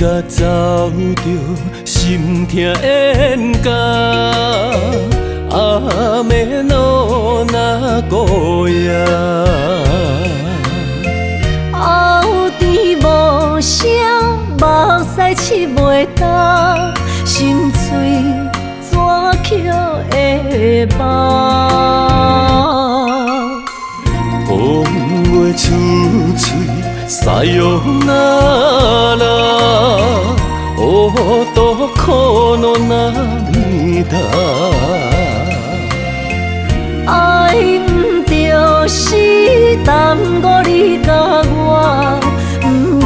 甲走着心痛冤家，暗暝路若孤夜，后甜无声，目屎拭袂干，心碎怎捡会放？风话出嘴，塞哟那拉，乌多苦恼那面大。爱毋着死，耽误你甲我，不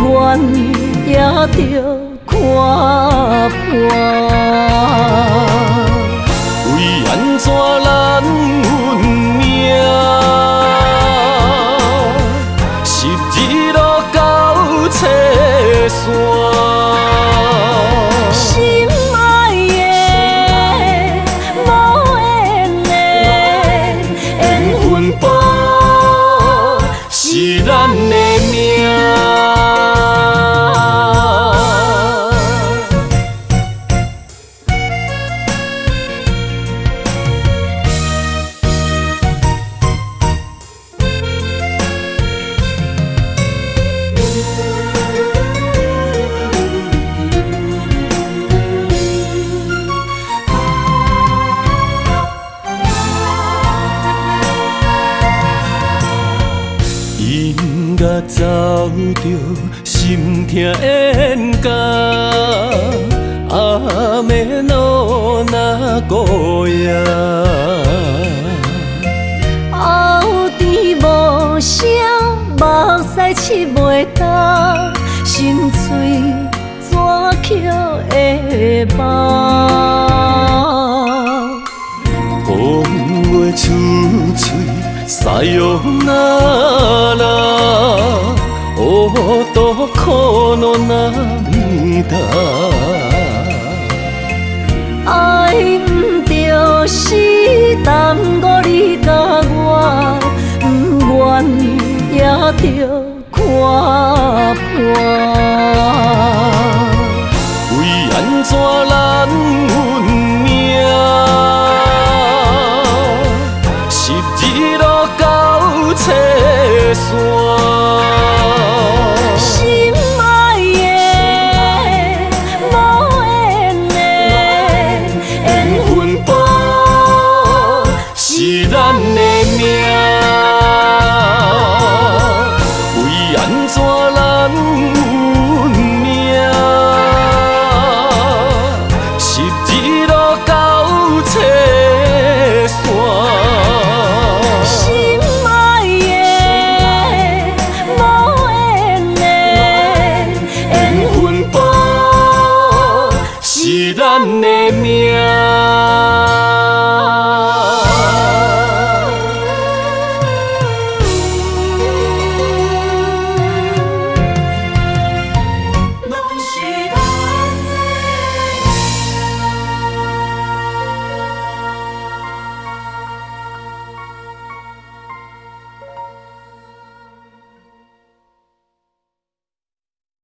愿也着看破。为安怎咱运命，十字路到切线。心爱的，无缘的，缘分簿是咱的命。因甲走着心痛冤家，暗暝路若孤夜，后甜无声，目屎拭袂干，心碎怎捡会放？风话出嘴，塞哟那拉，乌多苦恼那面大。爱毋着死，耽误你甲我，不愿也着看破。为安怎咱